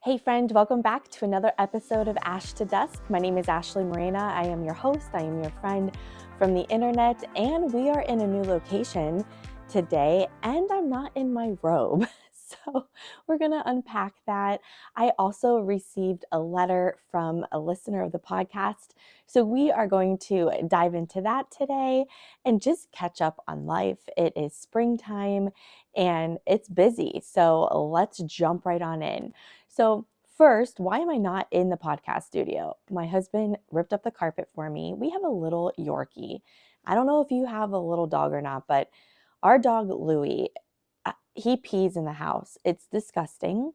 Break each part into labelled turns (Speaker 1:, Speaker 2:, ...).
Speaker 1: Hey friend, welcome back to another episode of Ash to Dusk. My name is Ashley Morena. I am your host. I am your friend from the internet, and we are in a new location today, and I'm not in my robe. So we're going to unpack that. I also received a letter from a listener of the podcast. So we are going to dive into that today and just catch up on life. It is springtime and it's busy. So let's jump right on in. So first, why am I not in the podcast studio? My husband ripped up the carpet for me. We have a little Yorkie. I don't know if you have a little dog or not, but our dog Louie, he pees in the house. It's disgusting.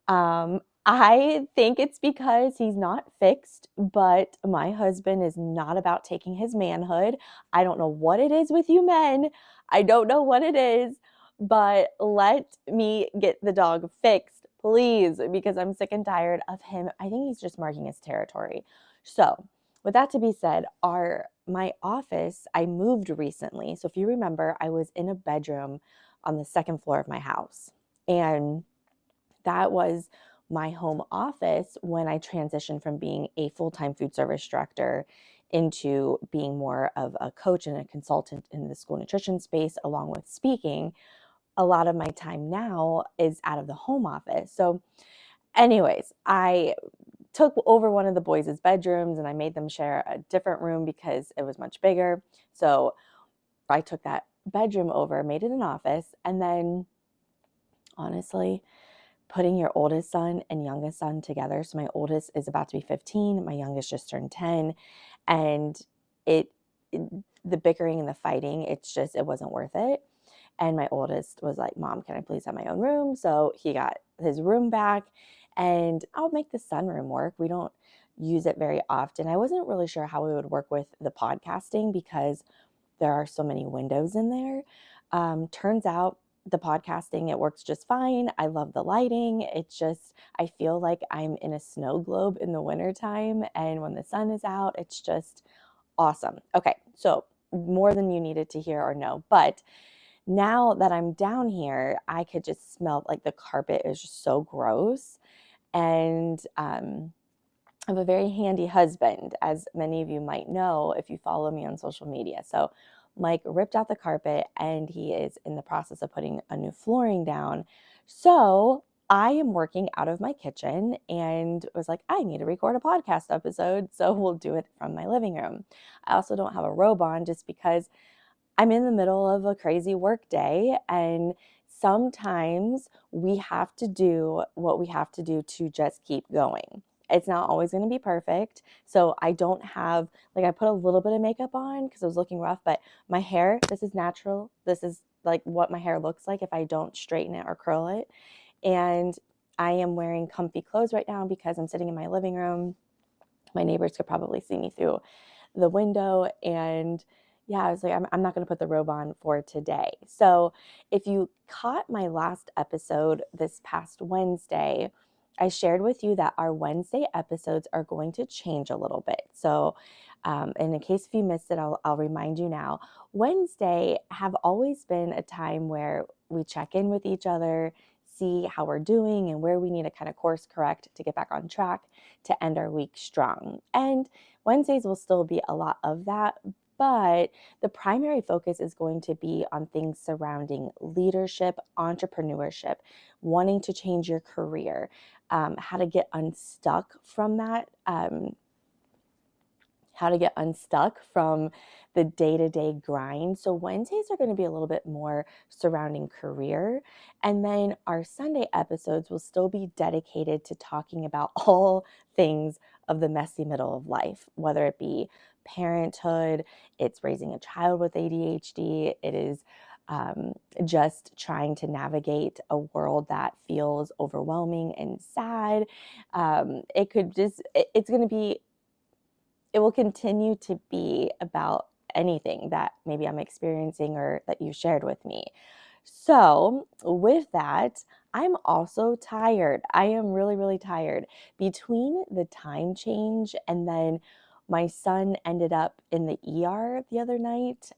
Speaker 1: I think it's because he's not fixed, but my husband is not about taking his manhood. I don't know what it is with you men. I don't know what it is, but let me get the dog fixed, please, because I'm sick and tired of him. I think he's just marking his territory. So, with that to be said, my office, I moved recently. So if you remember, I was in a bedroom on the second floor of my house. And that was my home office when I transitioned from being a full-time food service director into being more of a coach and a consultant in the school nutrition space, along with speaking. A lot of my time now is out of the home office. So anyways, I took over one of the boys' bedrooms and I made them share a different room because it was much bigger. So I took that bedroom over, made it an office, and then honestly, putting your oldest son and youngest son together. So my oldest is about to be 15, my youngest just turned 10, and it, it the bickering and the fighting, it wasn't worth it. And my oldest was like, "Mom, can I please have my own room?" So he got his room back, and I'll make the sunroom work. We don't use it very often. I wasn't really sure how we would work with the podcasting because there are so many windows in there. Turns out the podcasting, it works just fine. I love the lighting. I feel like I'm in a snow globe in the wintertime. And when the sun is out, it's just awesome. Okay, so more than you needed to hear or know. But now that I'm down here, I could just smell like the carpet is just so gross. And I have a very handy husband, as many of you might know if you follow me on social media. So Mike ripped out the carpet and he is in the process of putting a new flooring down. So I am working out of my kitchen and was like, I need to record a podcast episode. So we'll do it from my living room. I also don't have a robe on just because I'm in the middle of a crazy work day, and sometimes we have to do what we have to do to just keep going. It's not always going to be perfect. So I don't have, like, I put a little bit of makeup on because I was looking rough, but my hair, this is natural. This is like what my hair looks like if I don't straighten it or curl it. And I am wearing comfy clothes right now because I'm sitting in my living room. My neighbors could probably see me through the window. And yeah, I was like, I'm not going to put the robe on for today. So if you caught my last episode this past Wednesday, I shared with you that our Wednesday episodes are going to change a little bit. So, and in case if you missed it, I'll remind you now. Wednesday have always been a time where we check in with each other, see how we're doing and where we need to kind of course correct to get back on track to end our week strong. And Wednesdays will still be a lot of that, but the primary focus is going to be on things surrounding leadership, entrepreneurship, wanting to change your career, how to get unstuck from that, how to get unstuck from the day-to-day grind. So Wednesdays are going to be a little bit more surrounding career. And then our Sunday episodes will still be dedicated to talking about all things of the messy middle of life, whether it be parenthood, it's raising a child with ADHD, it is just trying to navigate a world that feels overwhelming and sad. It's going to be, it will continue to be about anything that maybe I'm experiencing or that you shared with me. So, with that, I'm also tired. I am really, really tired. Between the time change and then my son ended up in the ER the other night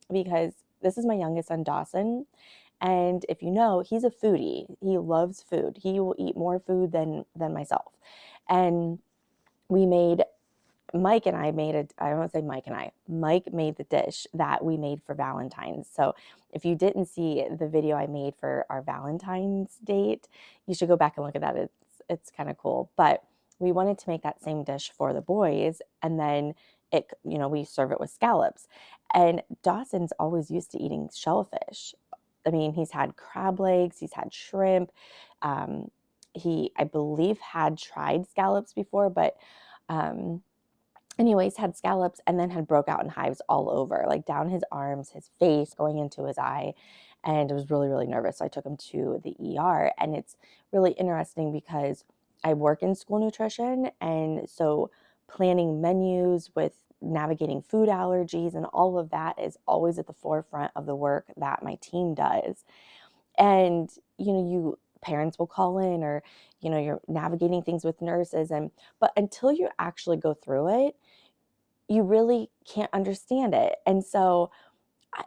Speaker 1: because this is my youngest son, Dawson, And if you know, he's a foodie. He loves food. He will eat more food than myself. And we made Mike and I made I don't want to say Mike and I, Mike made the dish that we made for Valentine's. So if you didn't see the video I made for our Valentine's date, you should go back and look at that. It's kind of cool. But we wanted to make that same dish for the boys, and then we serve it with scallops. And Dawson's always used to eating shellfish. I mean, he's had crab legs, he's had shrimp. He, I believe, had tried scallops before, but anyways, had scallops and then had broke out in hives all over, like down his arms, his face, going into his eye. And I was really, really nervous. So I took him to the ER. And it's really interesting because I work in school nutrition. And so planning menus with navigating food allergies and all of that is always at the forefront of the work that my team does. And, parents will call in, or, you're navigating things with nurses. But until you actually go through it, you really can't understand it. And so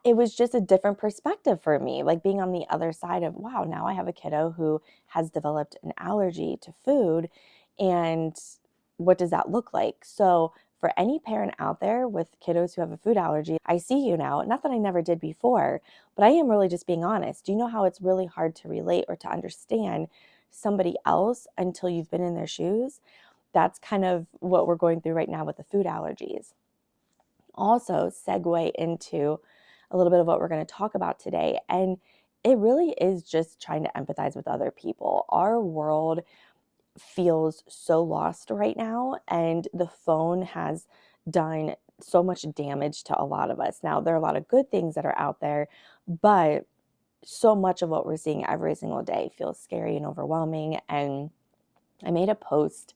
Speaker 1: it was just a different perspective for me, like being on the other side of, wow, now I have a kiddo who has developed an allergy to food. And what does that look like? So for any parent out there with kiddos who have a food allergy, I see you now. Not that I never did before, but I am really just being honest. Do you know how it's really hard to relate or to understand somebody else until you've been in their shoes? That's kind of what we're going through right now with the food allergies. Also segue into a little bit of what we're going to talk about today. And it really is just trying to empathize with other people. Our world feels so lost right now, and the phone has done so much damage to a lot of us. Now, there are a lot of good things that are out there, but so much of what we're seeing every single day feels scary and overwhelming. And I made a post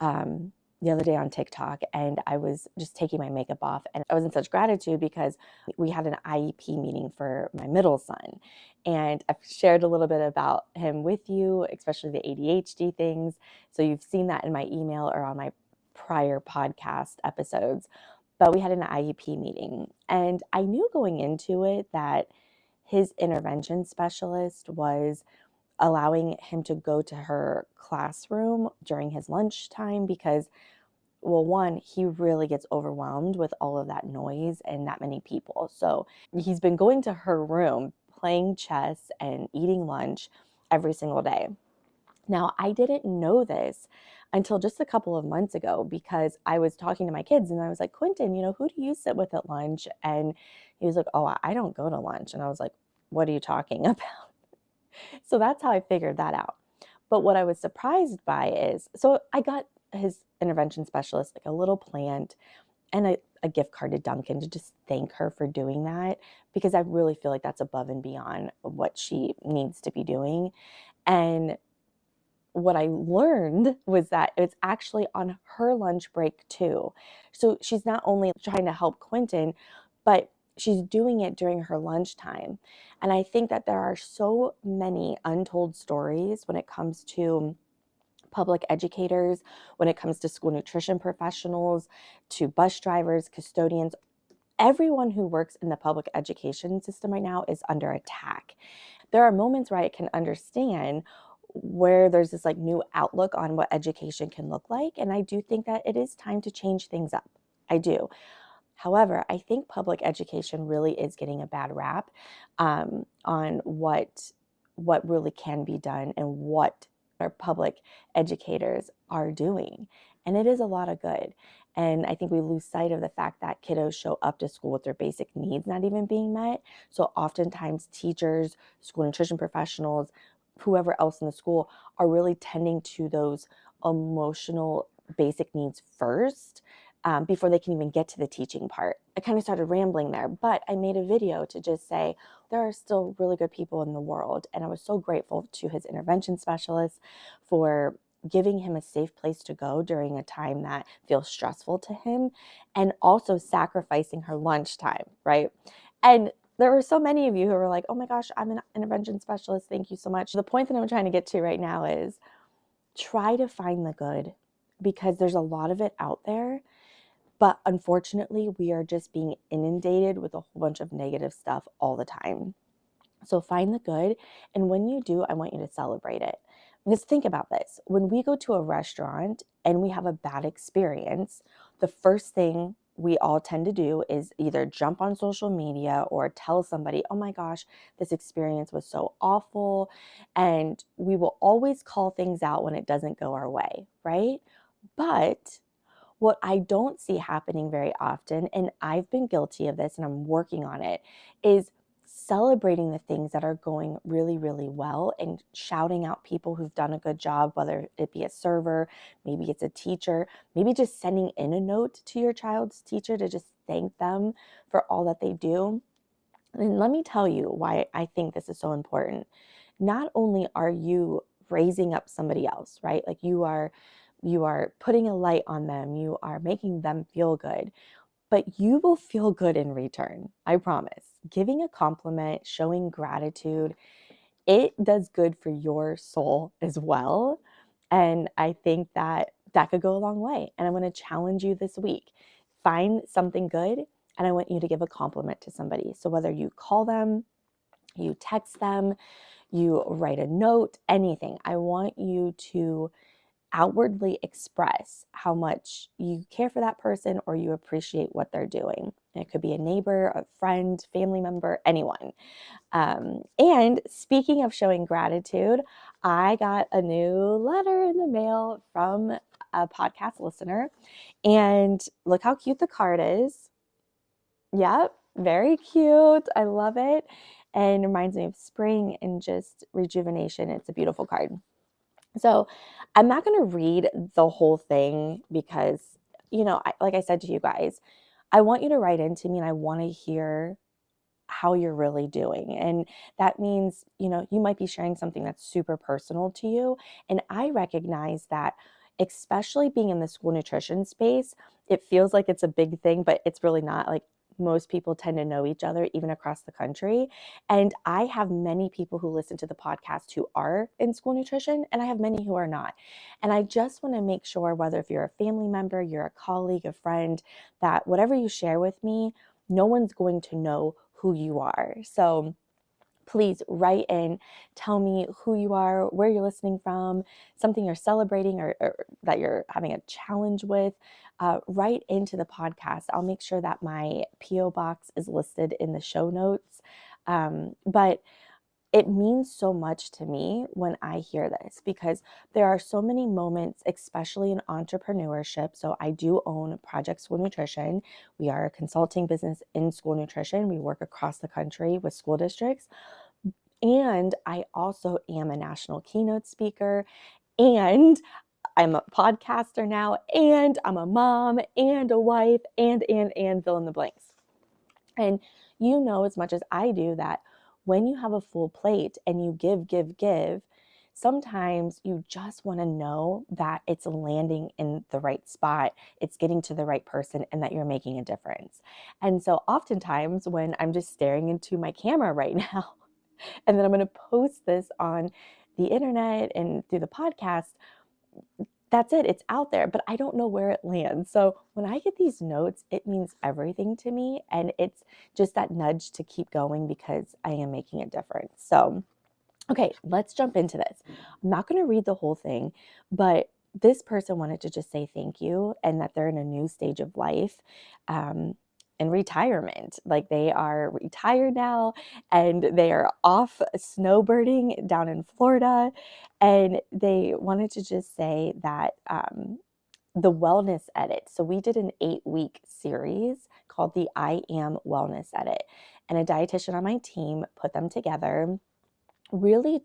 Speaker 1: the other day on TikTok, and I was just taking my makeup off, and I was in such gratitude because we had an IEP meeting for my middle son. And I've shared a little bit about him with you, especially the ADHD things. So you've seen that in my email or on my prior podcast episodes. But we had an IEP meeting, and I knew going into it that his intervention specialist was allowing him to go to her classroom during his lunchtime because, well, one, he really gets overwhelmed with all of that noise and that many people. So he's been going to her room, playing chess and eating lunch every single day. Now, I didn't know this until just a couple of months ago because I was talking to my kids and I was like, Quentin, who do you sit with at lunch? And he was like, oh, I don't go to lunch. And I was like, what are you talking about? So that's how I figured that out. But what I was surprised by is, so I got his intervention specialist like a little plant and a gift card to Dunkin' to just thank her for doing that, because I really feel like that's above and beyond what she needs to be doing. And what I learned was that it's actually on her lunch break too. So she's not only trying to help Quentin, but she's doing it during her lunchtime. And I think that there are so many untold stories when it comes to public educators, when it comes to school nutrition professionals, to bus drivers, custodians. Everyone who works in the public education system right now is under attack. There are moments where I can understand where there's this like new outlook on what education can look like. And I do think that it is time to change things up. I do. However, I think public education really is getting a bad rap on what really can be done and what our public educators are doing. And it is a lot of good. And I think we lose sight of the fact that kiddos show up to school with their basic needs not even being met. So oftentimes teachers, school nutrition professionals, whoever else in the school are really tending to those emotional basic needs first, before they can even get to the teaching part. I kind of started rambling there, but I made a video to just say there are still really good people in the world. And I was so grateful to his intervention specialist for giving him a safe place to go during a time that feels stressful to him, and also sacrificing her lunchtime, right? And there were so many of you who were like, oh my gosh, I'm an intervention specialist. Thank you so much. The point that I'm trying to get to right now is try to find the good, because there's a lot of it out there. But unfortunately, we are just being inundated with a whole bunch of negative stuff all the time. So find the good. And when you do, I want you to celebrate it. Because think about this, when we go to a restaurant and we have a bad experience, the first thing we all tend to do is either jump on social media or tell somebody, oh my gosh, this experience was so awful. And we will always call things out when it doesn't go our way, right? But what I don't see happening very often, and I've been guilty of this and I'm working on it, is celebrating the things that are going really, really well and shouting out people who've done a good job, whether it be a server, maybe it's a teacher, maybe just sending in a note to your child's teacher to just thank them for all that they do. And let me tell you why I think this is so important. Not only are you raising up somebody else, right? Like you are putting a light on them, you are making them feel good, but you will feel good in return. I promise. Giving a compliment, showing gratitude, it does good for your soul as well. And I think that that could go a long way. And I'm going to challenge you this week. Find something good and I want you to give a compliment to somebody. So whether you call them, you text them, you write a note, anything, I want you to outwardly express how much you care for that person or you appreciate what they're doing. And it could be a neighbor, a friend, family member, anyone. And speaking of showing gratitude, I got a new letter in the mail from a podcast listener. And look how cute the card is. Yep, very cute. I love it. And reminds me of spring and just rejuvenation. It's a beautiful card. So I'm not going to read the whole thing because, like I said to you guys, I want you to write into me and I want to hear how you're really doing. And that means, you might be sharing something that's super personal to you. And I recognize that, especially being in the school nutrition space, it feels like it's a big thing, but it's really not. Like most people tend to know each other, even across the country. And I have many people who listen to the podcast who are in school nutrition, and I have many who are not. And I just want to make sure, whether if you're a family member, you're a colleague, a friend, that whatever you share with me, no one's going to know who you are. So please write in, tell me who you are, where you're listening from, something you're celebrating or that you're having a challenge with. Write into the podcast. I'll make sure that my P.O. box is listed in the show notes. But it means so much to me when I hear this because there are so many moments, especially in entrepreneurship. So I do own Project School Nutrition. We are a consulting business in school nutrition. We work across the country with school districts. And I also am a national keynote speaker. And I'm a podcaster now. And I'm a mom and a wife and fill in the blanks. And you know as much as I do that when you have a full plate and you give, sometimes you just want to know that it's landing in the right spot, it's getting to the right person, and that you're making a difference. And so oftentimes when I'm just staring into my camera right now, and then I'm going to post this on the internet and through the podcast, that's it. It's out there, but I don't know where it lands. So when I get these notes, it means everything to me. And it's just that nudge to keep going because I am making a difference. So, okay, let's jump into this. I'm not going to read the whole thing, but this person wanted to just say thank you and that they're in a new stage of life. And retirement. Like they are retired now and they are off snowbirding down in Florida. And they wanted to just say that the wellness edit. So we did an 8-week series called the I Am Wellness Edit. And a dietitian on my team put them together really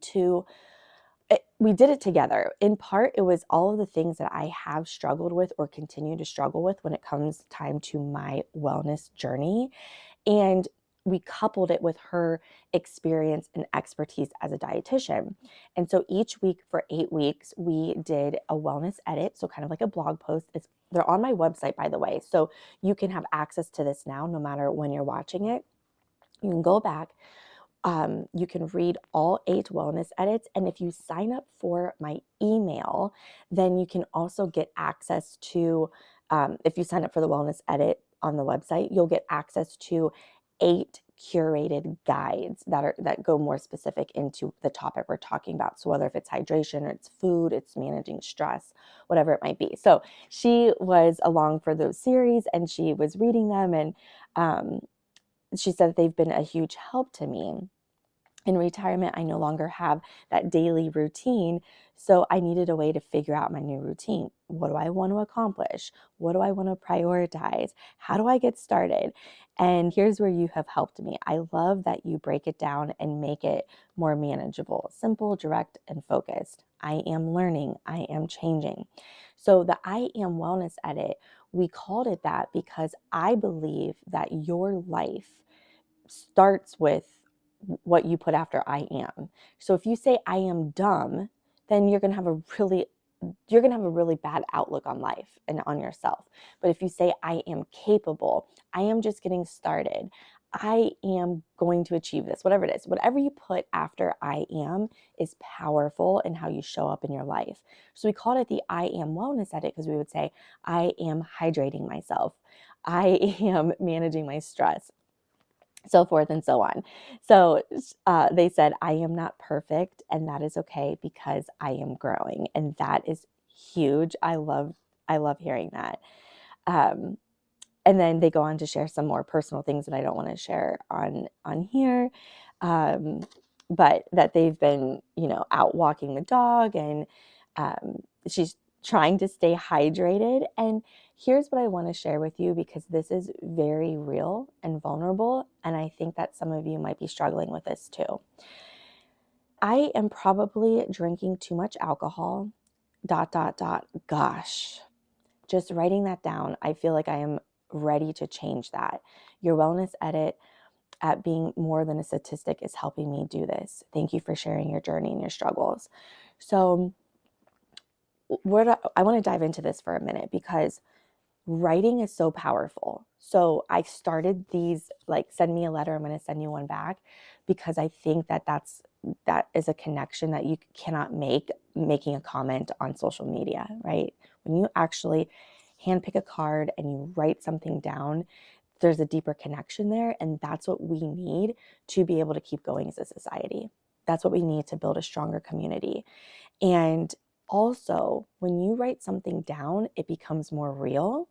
Speaker 1: we did it together. In part, it was all of the things that I have struggled with or continue to struggle with when it comes time to my wellness journey. And we coupled it with her experience and expertise as a dietitian. And so each week for 8 weeks, we did a wellness edit. So kind of like a blog post. They're on my website, by the way. So you can have access to this now, no matter when you're watching it. You can go back. You can read all 8 wellness edits. And if you sign up for my email, then you can also get access to, if you sign up for the wellness edit on the website, you'll get access to 8 curated guides that go more specific into the topic we're talking about. So whether if it's hydration or it's food, it's managing stress, whatever it might be. So she was along for those series and she was reading them, and she said that they've been a huge help to me. In retirement, I no longer have that daily routine. So I needed a way to figure out my new routine. What do I want to accomplish? What do I want to prioritize? How do I get started? And here's where you have helped me. I love that you break it down and make it more manageable, simple, direct, and focused. I am learning. I am changing. So the I am wellness edit, we called it that because I believe that your life starts with what you put after I am. So if you say I am dumb, then you're going to have a really bad outlook on life and on yourself. But if you say I am capable, I am just getting started, I am going to achieve this, whatever it is, whatever you put after I am is powerful in how you show up in your life. So we called it the I am wellness edit because we would say I am hydrating myself, I am managing my stress, so forth and so on. So they said, I am not perfect, and that is okay because I am growing. And that is huge. I love hearing that. Um, and then they go on to share some more personal things that I don't want to share on here. Um, but that they've been, out walking the dog, and she's trying to stay hydrated. And here's what I want to share with you, because this is very real and vulnerable. And I think that some of you might be struggling with this too. I am probably drinking too much alcohol, ... Gosh, just writing that down, I feel like I am ready to change that. Your wellness edit at being more than a statistic is helping me do this. Thank you for sharing your journey and your struggles. So I want to dive into this for a minute, because writing is so powerful. So I started these, like, send me a letter, I'm going to send you one back, because I think that that is a connection that you cannot make making a comment on social media, right? When you actually handpick a card and you write something down, there's a deeper connection there. And that's what we need to be able to keep going as a society. That's what we need to build a stronger community. And also, when you write something down, it becomes more real.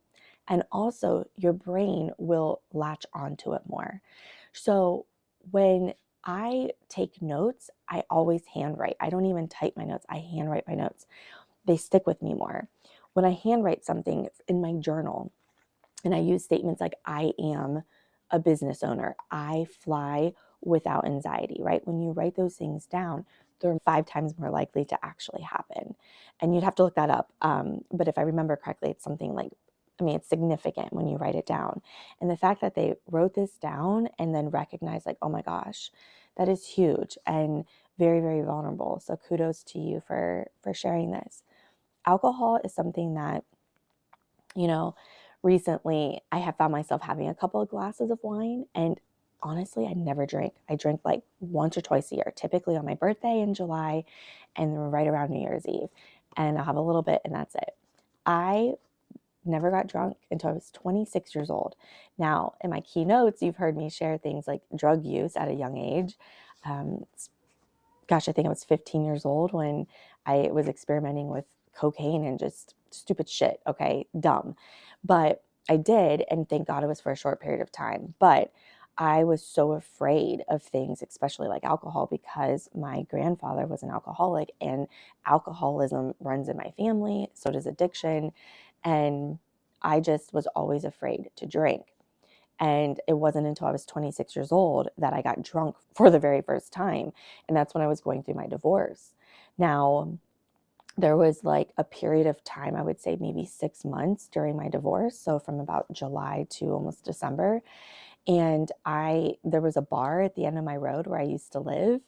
Speaker 1: And also, your brain will latch onto it more. So when I take notes, I always handwrite. I don't even type my notes. I handwrite my notes. They stick with me more. When I handwrite something in my journal, and I use statements like, I am a business owner, I fly without anxiety, right? When you write those things down, they're 5 times more likely to actually happen. And you'd have to look that up. But if I remember correctly, it's something like, it's significant when you write it down. And the fact that they wrote this down and then recognized, like, oh my gosh, that is huge and very, very vulnerable. So kudos to you for sharing this. Alcohol is something that, recently I have found myself having a couple of glasses of wine, and honestly, I never drink. I drink like once or twice a year, typically on my birthday in July and then right around New Year's Eve. And I'll have a little bit and that's it. I never got drunk until I was 26 years old. Now, in my keynotes, you've heard me share things like drug use at a young age. Um, I think I was 15 years old when I was experimenting with cocaine and just stupid shit. Okay, dumb. But I did, and thank God it was for a short period of time. But I was so afraid of things, especially like alcohol, because my grandfather was an alcoholic and alcoholism runs in my family. So does addiction. And I just was always afraid to drink. And it wasn't until I was 26 years old that I got drunk for the very first time. And that's when I was going through my divorce. Now, there was like a period of time, I would say maybe 6 months during my divorce. So from about July to almost December. And there was a bar at the end of my road where I used to live,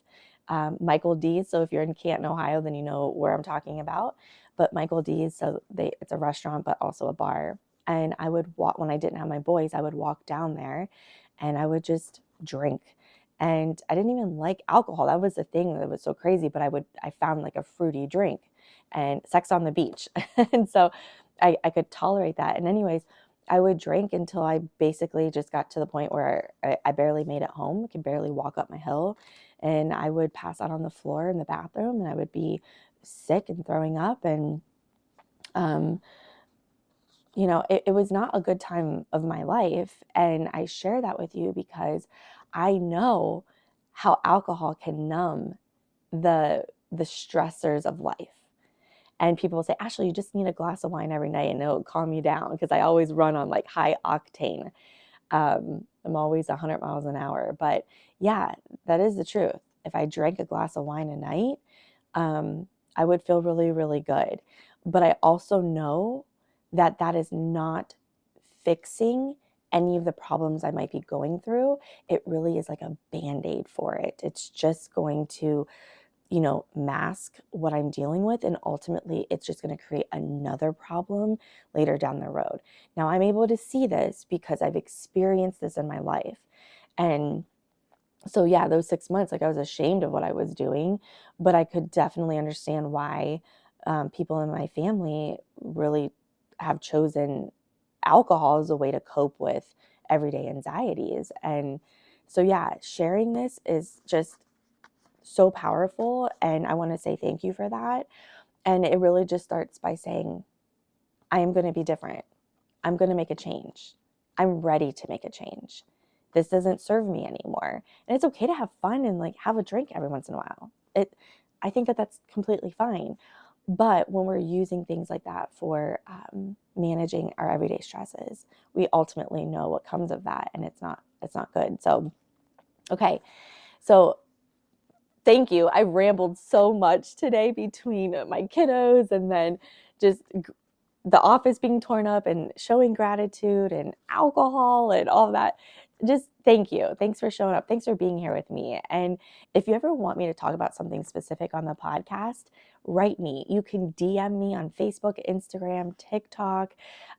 Speaker 1: Michael D's. So if you're in Canton, Ohio, then you know where I'm talking about. But Michael D's, it's a restaurant, but also a bar. And I would walk, when I didn't have my boys, I would walk down there and I would just drink. And I didn't even like alcohol. That was the thing that was so crazy. But I found like a fruity drink and Sex on the Beach. And so I could tolerate that. And anyways, I would drink until I basically just got to the point where I barely made it home, could barely walk up my hill, and I would pass out on the floor in the bathroom, and I would be sick and throwing up. And um, it was not a good time of my life. And I share that with you because I know how alcohol can numb the stressors of life. And people will say, Ashley, you just need a glass of wine every night and it'll calm you down, because I always run on like high octane. I'm always 100 miles an hour. But yeah, that is the truth. If I drank a glass of wine a night, I would feel really, really good. But I also know that that is not fixing any of the problems I might be going through. It really is like a band-aid for it. It's just going to mask what I'm dealing with. And ultimately, it's just going to create another problem later down the road. Now, I'm able to see this because I've experienced this in my life. And so, yeah, those 6 months, like I was ashamed of what I was doing, but I could definitely understand why people in my family really have chosen alcohol as a way to cope with everyday anxieties. And so, yeah, sharing this is just so powerful. And I want to say thank you for that. And it really just starts by saying, I am going to be different. I'm going to make a change. I'm ready to make a change. This doesn't serve me anymore. And it's okay to have fun and like have a drink every once in a while. I think that that's completely fine. But when we're using things like that for managing our everyday stresses, we ultimately know what comes of that, and it's not good. So, okay. So thank you. I rambled so much today between my kiddos and then just the office being torn up and showing gratitude and alcohol and all of that. Just thank you. Thanks for showing up. Thanks for being here with me. And if you ever want me to talk about something specific on the podcast, write me. You can DM me on Facebook, Instagram, TikTok,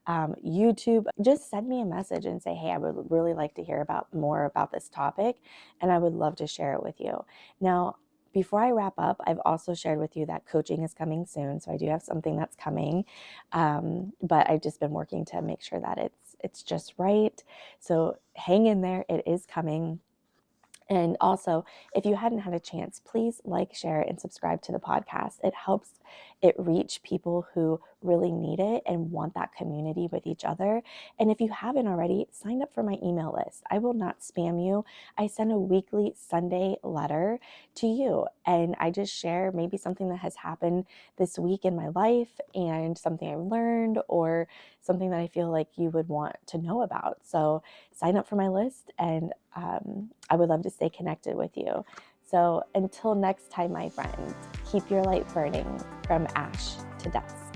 Speaker 1: YouTube. Just send me a message and say, hey, I would really like to hear about more about this topic, and I would love to share it with you. Now, before I wrap up, I've also shared with you that coaching is coming soon. So I do have something that's coming, but I've just been working to make sure that it's just right. So hang in there. It is coming. And also, if you hadn't had a chance, please like, share, and subscribe to the podcast. It helps it reach people who really need it and want that community with each other. And if you haven't already, sign up for my email list. I will not spam you. I send a weekly Sunday letter to you, and I just share maybe something that has happened this week in my life and something I've learned or something that I feel like you would want to know about. So sign up for my list, and I would love to stay connected with you. So until next time, my friends, keep your light burning from ash to dusk.